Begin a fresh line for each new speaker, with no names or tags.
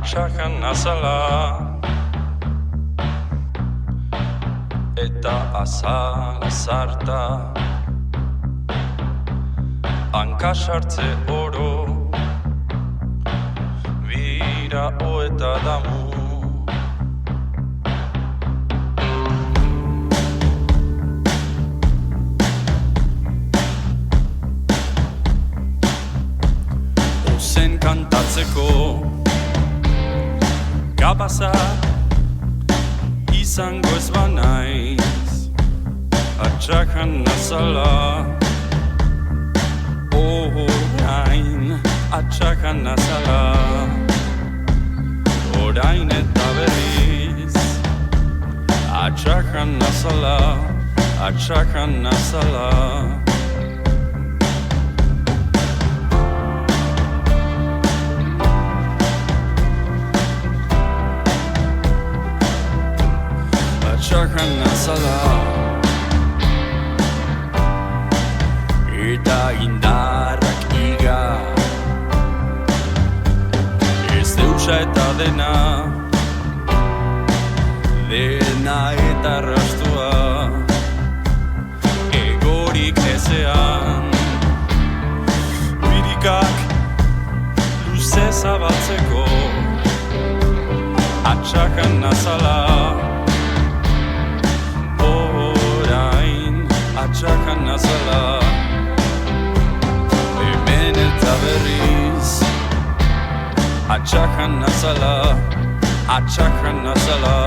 atxakan azala eta azal azarta hanka sartze oro bira oeta damu ozen kantatzeko kapaza izango ez banaiz atxakan azala orain atxakan azala orain eta berriz atxakan azala atxakan azala atxakan azala eta indarrak iga ez deutsa eta dena eta arrastua egorik ezean birikak luze zabaltzeko atxakan azala atxakan azala hemen eta berriz atxakan azala atxakan azala